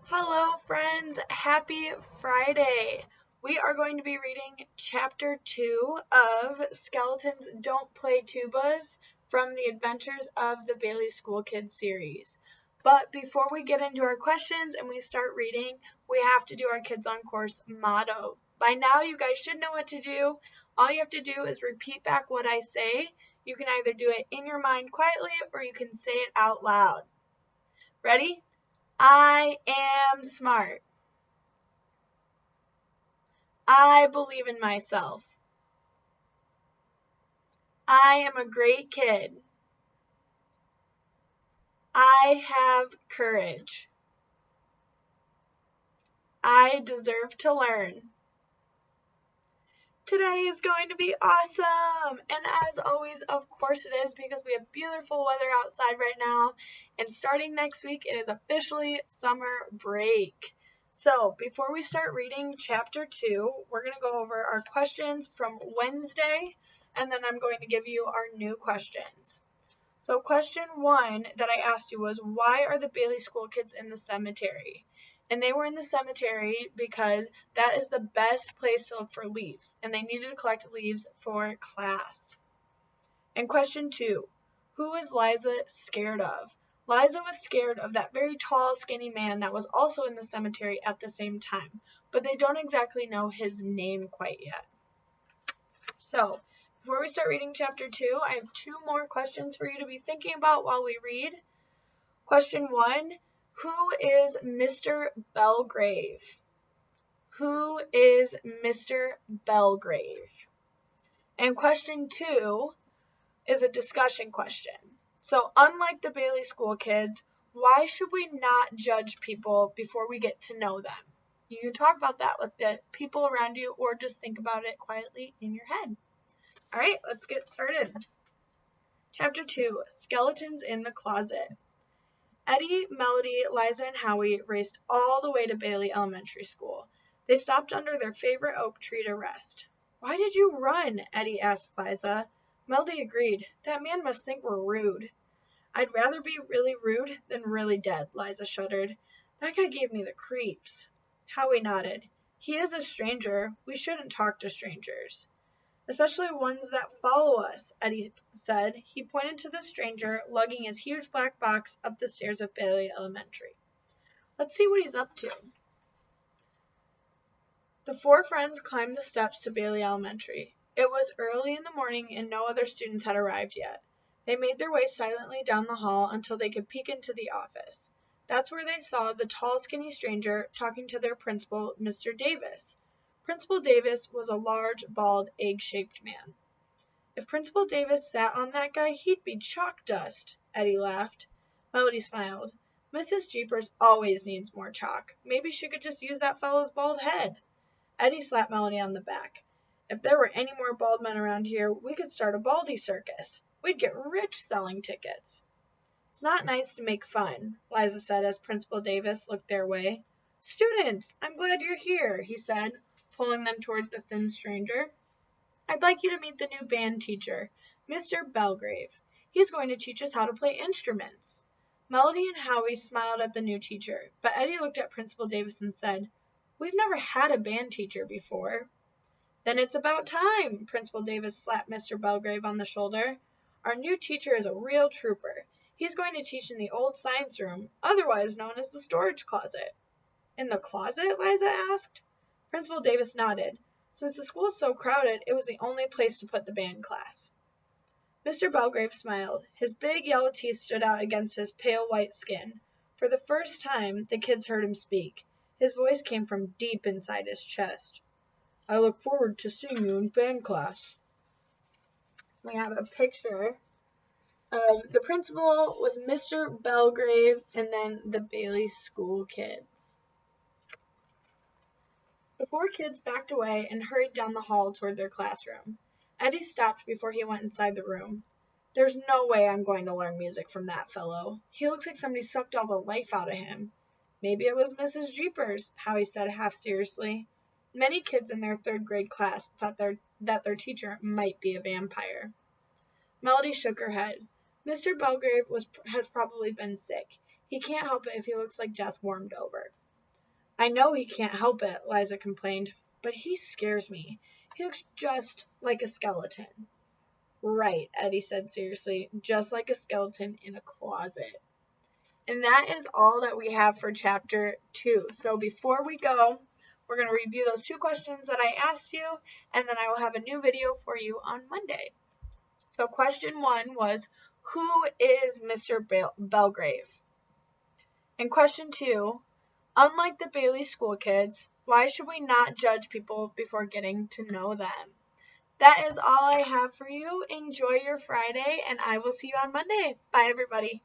Hello, friends. Happy Friday. We are going to be reading Chapter 2 of Skeleton's Don't Play Tubas from the Adventures of the Bailey School Kids series. But before we get into our questions and we start reading, we have to do our Kids on Course motto. By now, you guys should know what to do. All you have to do is repeat back what I say. You can either do it in your mind quietly or you can say it out loud. Ready? I am smart. I believe in myself. I am a great kid. I have courage. I deserve to learn. Today is going to be awesome! And as always, of course it is, because we have beautiful weather outside right now. And starting next week, it is officially summer break. So before we start reading Chapter 2, we're going to go over our questions from Wednesday, and then I'm going to give you our new questions. So question 1 that I asked you was, why are the Bailey School Kids in the cemetery? And they were in the cemetery because that is the best place to look for leaves, and they needed to collect leaves for class. And question 2, who is Liza scared of? Liza was scared of that very tall, skinny man that was also in the cemetery at the same time, but they don't exactly know his name quite yet. So, before we start reading Chapter 2, I have 2 more questions for you to be thinking about while we read. Question 1, who is Mr. Belgrave? Who is Mr. Belgrave? And question 2 is a discussion question. So, unlike the Bailey School Kids, why should we not judge people before we get to know them? You can talk about that with the people around you or just think about it quietly in your head. All right, let's get started. Chapter 2, Skeletons in the Closet. Eddie, Melody, Liza, and Howie raced all the way to Bailey Elementary School. They stopped under their favorite oak tree to rest. Why did you run? Eddie asked Liza. Melody agreed. That man must think we're rude. I'd rather be really rude than really dead, Liza shuddered. That guy gave me the creeps. Howie nodded. He is a stranger. We shouldn't talk to strangers. Especially ones that follow us, Eddie said. He pointed to the stranger lugging his huge black box up the stairs of Bailey Elementary. Let's see what he's up to. The 4 friends climbed the steps to Bailey Elementary. It was early in the morning and no other students had arrived yet. They made their way silently down the hall until they could peek into the office. That's where they saw the tall, skinny stranger talking to their principal, Mr. Davis. Principal Davis was a large, bald, egg-shaped man. If Principal Davis sat on that guy, he'd be chalk dust, Eddie laughed. Melody smiled. Mrs. Jeepers always needs more chalk. Maybe she could just use that fellow's bald head. Eddie slapped Melody on the back. If there were any more bald men around here, we could start a baldy circus. We'd get rich selling tickets. It's not nice to make fun, Liza said as Principal Davis looked their way. Students, I'm glad you're here, he said, pulling them toward the thin stranger. I'd like you to meet the new band teacher, Mr. Belgrave. He's going to teach us how to play instruments. Melody and Howie smiled at the new teacher, but Eddie looked at Principal Davis and said, We've never had a band teacher before. Then it's about time, Principal Davis slapped Mr. Belgrave on the shoulder. Our new teacher is a real trooper. He's going to teach in the old science room, otherwise known as the storage closet. In the closet? Liza asked. Principal Davis nodded. Since the school is so crowded, it was the only place to put the band class. Mr. Belgrave smiled. His big yellow teeth stood out against his pale white skin. For the first time, the kids heard him speak. His voice came from deep inside his chest. I look forward to seeing you in band class. We have a picture of the principal with Mr. Belgrave and then the Bailey School Kids. The 4 kids backed away and hurried down the hall toward their classroom. Eddie stopped before he went inside the room. There's no way I'm going to learn music from that fellow. He looks like somebody sucked all the life out of him. Maybe it was Mrs. Jeepers, Howie said half seriously. Many kids in their 3rd grade class thought that their teacher might be a vampire. Melody shook her head. Mr. Belgrave has probably been sick. He can't help it if he looks like death warmed over. I know he can't help it, Liza complained, but he scares me. He looks just like a skeleton. Right, Eddie said seriously, just like a skeleton in a closet. And that is all that we have for chapter 2. So before we go, we're going to review those 2 questions that I asked you, and then I will have a new video for you on Monday. So question 1 was, who is Mr. Belgrave? And question 2, unlike the Bailey school kids, why should we not judge people before getting to know them? That is all I have for you. Enjoy your Friday, and I will see you on Monday. Bye, everybody.